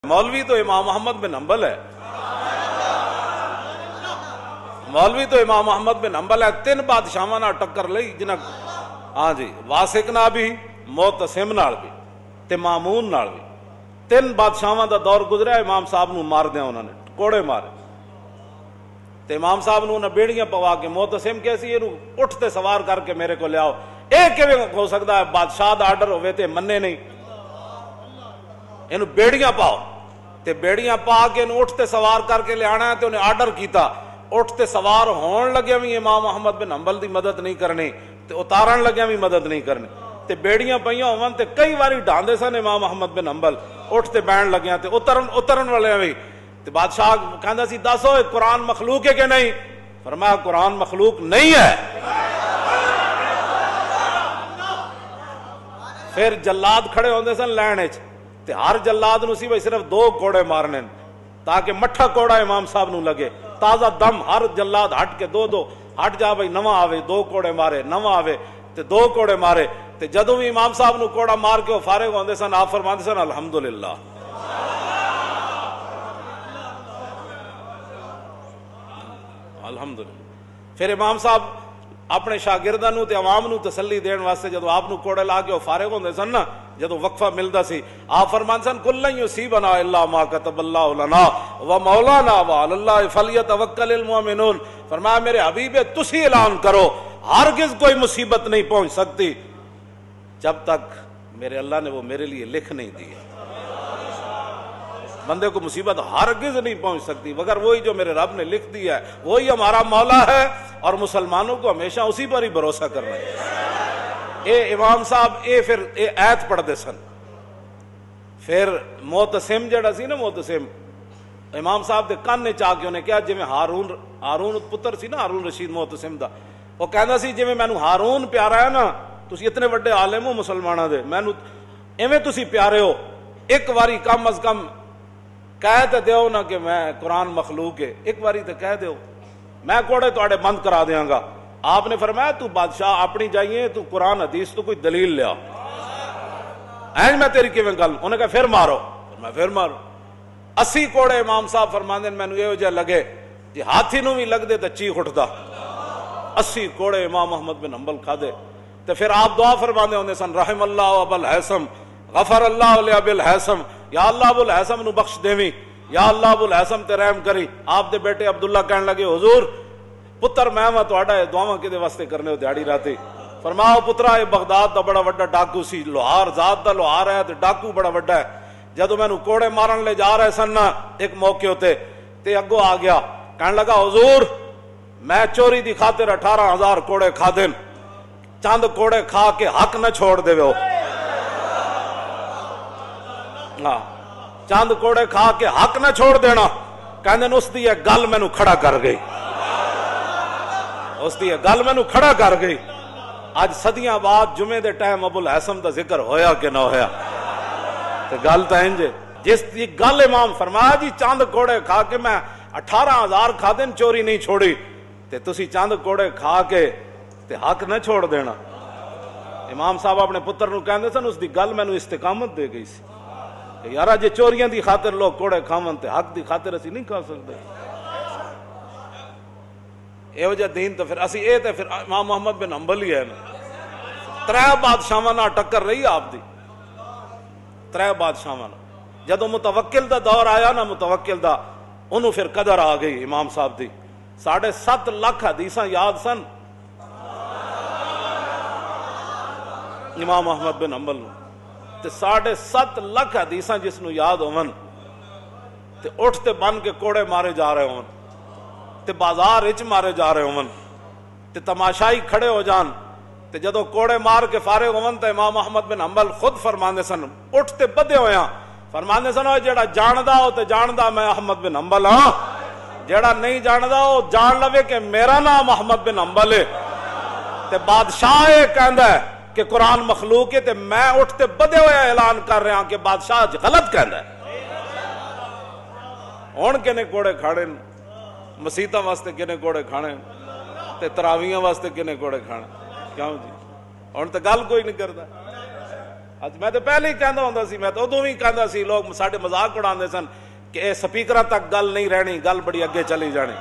مولوی تو امام محمد بن حنبل ہے، مولوی تو امام محمد بن حنبل ہے. تین بادشاہاں نال ٹکر لئی جنہاں، ہاں جی، واسق نال بھی، معتصم نال بھی تے مامون نال بھی. تین بادشاہاں دا دور گزریا. امام صاحب نو مار دیا انہوں نے، کوڑے مارے. تے امام صاحب نو بیڑیاں پوا کے، معتصم کیسی یہ اٹھ تے سوار کر کے میرے کو لیاؤ. اے کیویں ہو سکتا ہے بادشاہ دا آرڈر ہوئے تے منے نہیں، اینو بیڑیاں پاؤ. تے بیڑیاں پا کے اینو اٹھ تے سوار کر کے لے آنا ہے. تے انہیں آرڈر کیتا. اٹھ تے سوار ہون لگیا بھی امام محمد بن حنبل دی مدد نہیں کرنی، تے اتارن لگیا بھی مدد نہیں کرنی. تے بیڑیاں پئیاں ہون تے کئی واری ڈھاندے سن امام محمد بن حنبل. اٹھ تے بہن لگیا تے اترن والے بھی. تے بادشاہ کہندا سی دسو قرآن مخلوق ہے کہ نہیں؟ فرمایا قرآن مخلوق نہیں ہے. پھر جلاد کھڑے ہوندے سن لین وچ، تے ہر جلاد نو سی بھئی صرف 2 کوڑے مارنے تاکہ مٹھا کوڑا امام صاحب نو لگے. تازہ دم ہر جلاد ہٹ کے 2 ہٹ جا بھئی، نواں آوے 2 کوڑے مارے، نواں آوے تے 2 کوڑے مارے. تے جدوں بھی امام صاحب نو کوڑا مار کے وہ فارغ ہوندے سن، آپ فرماندے سن الحمدللہ. الحمدللہ. پھر امام صاحب اپنے شاگرداں نو تے عوام نو تسلی دین واسطے جدو آپ نو کوڑے لا کے وہ فارغ ہوندے سن نا، جدو وقفہ ملدا سی، آپ فرماندے سن کل لن یصیبنا الا ما کتب اللہ لنا ومولانا وعلی اللہ فلیتوکل المؤمنون. فرمایا میرے حبیب تسی اعلان کرو ہرگز کوئی مصیبت نہیں پہنچ سکتی جب تک میرے اللہ نے وہ میرے لیے لکھ نہیں دی. بندے کو مصیبت ہرگز نہیں پہنچ سکتی مگر وہی جو میرے رب نے لکھ دیا ہے، وہی ہمارا مولا ہے، اور مسلمانوں کو ہمیشہ اسی پر ہی بھروسہ کرنا ہے. اے امام صاحب پھر آیت پڑھتے سن. پھر معتصم جڑا سی نا، معتصم امام صاحب دے کان چا کے انہیں کہا جی میں ہارون پتر سی نا، ہارون رشید معتصم دا، وہ کہندا سی جی مینوں ہارون پیارا ہے نا، تسی اتنے بڑے عالم ہو مسلمانوں دے، مینوں ایویں تسی پیارے ہو، ایک واری کم از کم کہہ تے دیو نا کہ میں قرآن مخلوق ہے، ایک باری تے کہہ دیو، میں کوڑے تواڈے بند کرا دیاں گا. آپ نے فرمایا تو بادشاہ اپنی جائیے، تو قرآن حدیث تو کوئی دلیل لیا، این میں تیری کیویں گل. انہیں کہا پھر مارو. میں پھر مارو. 80 کوڑے امام صاحب فرماندے مینوں یہ جہ لگے جی ہاتھی نو بھی لگ دے تے چیخ اٹھدا. 80 کوڑے امام محمد بن حنبل کھادے. تے پھر آپ دعا فرماندے ہوندے سن رحم اللہ ابا الہیثم غفر اللہ لابی الہیثم، یا اللہ ابو الہیثم نو بخش دیویں، یا اللہ ابو الہیثم تے رحم کری. آپ دے بیٹے عبداللہ کہن لگے حضور پتر میں تہاڈا دعاواں کدے واسطے کرنے ہو دیہڑی راتی. فرماؤ پترا یہ بغداد دا بڑا وڈا ڈاکو سی، لوہار ذات دا لوہار ہے تے ڈاکو بڑا وڈا ہے. جدو مینوں کوڑے مارن لے جا رہے سن نا ایک موقع ہوتے تے اگوں آ گیا کہن لگا حضور میں چوری دی خاطر 18,000 کوڑے کھا دین، چند کوڑے کھا کے حق نہ چھوڑ دے ہو. ہاں چند کوڑے کھا کے حق نہ چھوڑ دینا. کہندے اس دی ایک گل مینوں کھڑا کر گئی، اس دی ایک گل مینوں کھڑا کر گئی. اج صدیاں بعد جمعے دے ٹائم ابو الہیثم دا ذکر ہویا کہ نہ ہویا؟ تے گل تا انج جس دی گل امام فرمایا جی چند کوڑے کھا کے میں 18,000 کھا دین چوری نہیں چھوڑی، تے تسی چند کوڑے کھا کے تے حق نہ چھوڑ دینا. امام صاحب اپنے پتر نو کہندے سن اس دی گل مینوں استقامت دے گئی سی کہ یارا جے چوریاں دی خاطر لوگ کوڑے کھاون تے حق دی خاطر اسی نہیں کھا سکتے. ایو جا دین تو پھر اسی اے تے پھر امام محمد بن حنبل ہی ہے نا. 3 بادشاہاں نال ٹکر رہی آپ دی، 3 بادشاہاں نال. جدو متوکل دا دور آیا نا، متوکل دا انہوں پھر قدر آ گئی امام صاحب دی. 7.5 لاکھ حدیثاں یاد سن امام محمد بن حنبل نو، تے 7.5 لاکھ حدیثاں جس نو یاد ہون تے اٹھ تے بن کے کوڑے مارے جا رہے ہون تے بازار اچ مارے جا رہے ہون تے تماشائی کھڑے ہو جان تے جدو کوڑے مار کے فارغ ہون تے امام محمد بن حنبل خود فرماندے سن اٹھ تے بدے ہویاں فرماندے سن جیڑا جاندا ہو تے جاندا میں احمد بن حنبل ہاں، جیڑا نہیں جاندا ہو جان لوے کہ میرا نام احمد بن حنبل ہے. تے بادشاہ یہ کہندا ہے کہ قرآن مخلوق ہے تے میں اٹھتے بدے ہوئے اعلان کر رہا ہوں کہ بادشاہ غلط کہندا ہے. ہن کنے کوڑے کھاڑے مسیتاں واسطے کنے کوڑے کھانے تے تراویحاں واسطے کنے کوڑے کھانے کیوں جی؟ ہن تے گل کوئی نہیں کردا. میں تو پہلے ہی کہندا ہوندا سی, میں تو ادوں بھی کہندا سی, لوگ ساڈے مذاق اڑاندے سن کہ اے سپیکراں تک گل نہیں رہنی, گل بڑی اگے چلی جانی.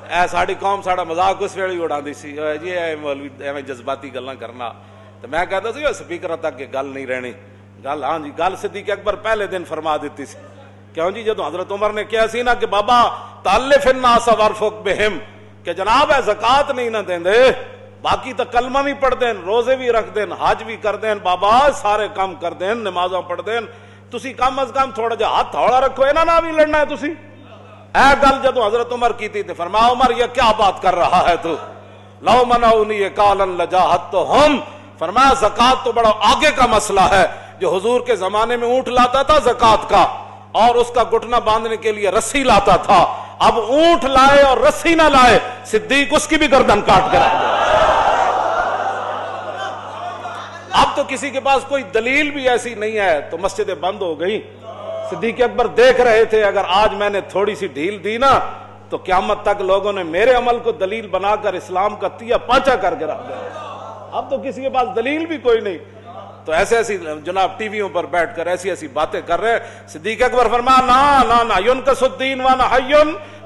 اے ساڈی قوم ساڈا مذاق اس ویلے ہی اڑاندی سی, جی اے مولوی ایویں جذباتی گلاں کرنا. تو میں کہتا سی سپیکراں تک کہ گل نہیں رہنی گل. ہاں جی, گل صدیق اکبر پہلے دن فرما دیتی سی. کیوں جی, جدو حضرت عمر نے کیا سی نا کہ بابا تالف الناس وارفق بہم, کہ جناب ہے زکات نہیں نہ دیندے, باقی تو کلمہ بھی پڑھ دین, روزے بھی رکھ دین, حج بھی کر دین, بابا سارے کام کر دین, نمازاں پڑھ دین, تسی کم از کم تھوڑا جہا ہاتھ تھوڑا رکھو, انہاں نال بھی لڑنا ہے تسی. اے گل جدو حضرت عمر کی تھی تو فرمایا عمر یہ کیا بات کر رہا ہے تو, لو منعونی قالا لجاہدتہم, فرمایا زکات تو بڑا آگے کا مسئلہ ہے. جو حضور کے زمانے میں اونٹ لاتا تھا زکات کا, اور اس کا گھٹنا باندھنے کے لیے رسی لاتا تھا, اب اونٹ لائے اور رسی نہ لائے, صدیق اس کی بھی گردن کاٹ کے رکھ دے. اب تو کسی کے پاس کوئی دلیل بھی ایسی نہیں ہے تو مسجدیں بند ہو گئی. صدیق اکبر دیکھ رہے تھے اگر آج میں نے تھوڑی سی ڈھیل دی نا تو قیامت تک لوگوں نے میرے عمل کو دلیل بنا کر اسلام کا تیا پانچا کر کے رکھ دیا. اب تو کسی کے پاس دلیل بھی کوئی نہیں, تو ایسے ایسی جناب ٹی ویوں پر بیٹھ کر ایسی ایسی باتیں کر رہے. صدیق اکبر فرمایا نا ینقص الدین وانا حی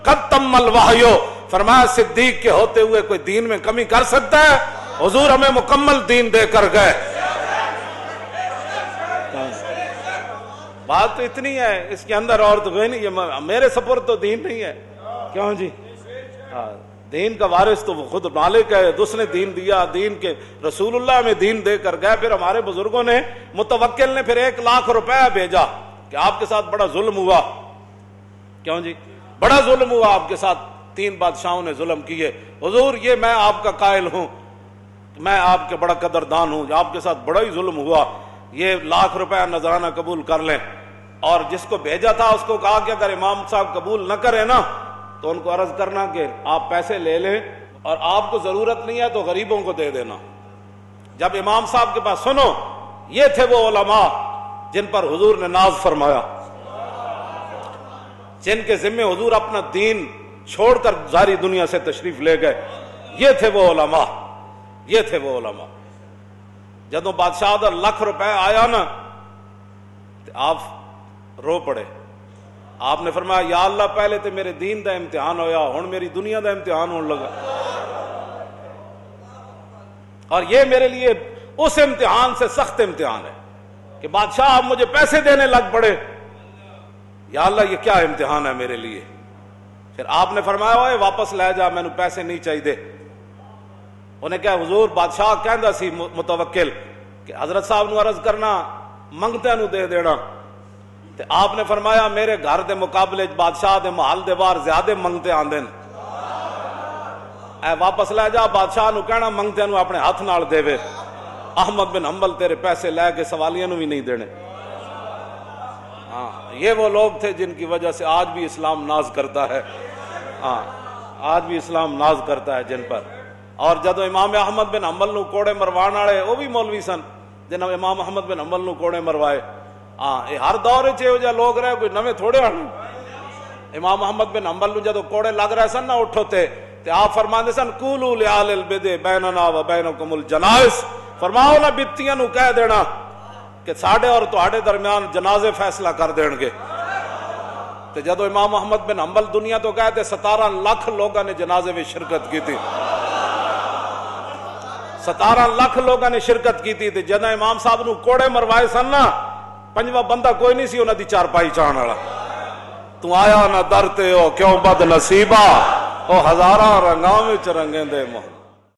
قد تم الوحی, فرمایا صدیق کے ہوتے ہوئے کوئی دین میں کمی کر سکتا ہے؟ حضور ہمیں مکمل دین دے کر گئے. بات تو اتنی ہے, اس کے اندر اور تو کوئی نہیں. یہ میرے سپرد تو دین نہیں ہے. کیوں جی, دین کا وارث تو وہ خود مالک ہے, اس نے دین دیا, دین کے رسول اللہ میں دین دے کر گئے. پھر ہمارے بزرگوں نے, متوکل نے پھر 1 لاکھ روپے بھیجا کہ آپ کے ساتھ بڑا ظلم ہوا. کیوں جی, بڑا ظلم ہوا آپ کے ساتھ, 3 بادشاہوں نے ظلم کیے. حضور یہ میں آپ کا قائل ہوں, میں آپ کے بڑا قدردان ہوں, آپ کے ساتھ بڑا ہی ظلم ہوا, یہ 1 لاکھ روپے نذرانہ قبول کر لیں. اور جس کو بھیجا تھا اس کو کہا کہ اگر امام صاحب قبول نہ کرے نا تو ان کو عرض کرنا کہ آپ پیسے لے لیں اور آپ کو ضرورت نہیں ہے تو غریبوں کو دے دینا. جب امام صاحب کے پاس سنو, یہ تھے وہ علماء جن پر حضور نے ناز فرمایا, جن کے ذمے حضور اپنا دین چھوڑ کر ساری دنیا سے تشریف لے گئے. یہ تھے وہ علماء, یہ تھے وہ علماء. جدوں بادشاہ دا 1 لاکھ روپے آیا نا تو آپ رو پڑے. آپ نے فرمایا یا اللہ پہلے تو میرے دین دا امتحان ہویا, ہن میری دنیا دا امتحان ہونے لگا, اور یہ میرے لیے اس امتحان سے سخت امتحان ہے کہ بادشاہ آپ مجھے پیسے دینے لگ پڑے. یا اللہ یہ کیا امتحان ہے میرے لیے. پھر آپ نے فرمایا اوے واپس لے جا, میں نے پیسے نہیں چاہیے. انہیں کہا حضور بادشاہ کہندا سی متوکل کہ حضرت صاحب نو عرض کرنا منگتے نو دے دینا. تو آپ نے فرمایا میرے گھر دے مقابلے بادشاہ دے محل دے باہر زیادہ منگتے آندے, اے واپس لے جا. بادشاہ نو کہنا منگتے نو اپنے ہاتھ نال دے وے. احمد بن حنبل تیرے پیسے لے کے سوالیاں نو بھی نہیں دینے. ہاں یہ وہ لوگ تھے جن کی وجہ سے آج بھی اسلام ناز کرتا ہے. ہاں آج بھی اسلام ناز کرتا ہے جن پر. اور جدو امام احمد بن حنبل نو کوڑے مروان والے وہ بھی مولوی سن جنہوں امام احمد بن حنبل نو کوڑے مروائے. ہاں یہ ہر دور چ لوگ رہے, کوئی نویں تھوڑے ہن. امام احمد بن حنبل نو جدو کوڑے لگ رہے سن نہ اٹھو تے آپ فرماندے سن قولوا لآل البدع بیننا و بینکم الجنائز, فرماؤ نہ بتیاں نو کہہ دینا کہ ساڈے اور تہاڈے درمیان جنازے فیصلہ کر دین گے. تے جدو امام احمد بن حنبل دنیا تو گئے تے 17 لاکھ لوگوں نے جنازے میں شرکت کی تھی. 17 لاکھ لوگوں نے شرکت کی تھی. جدو امام صاحب نو کوڑے مروائے سن نا, 5واں بندہ کوئی نہیں سی انہاں دی چارپائی چاہن والا. تو آیا نہ در تے ہو کیوں بد نصیبہ, او ہزاراں رنگاں وچ رنگیں دے محمد.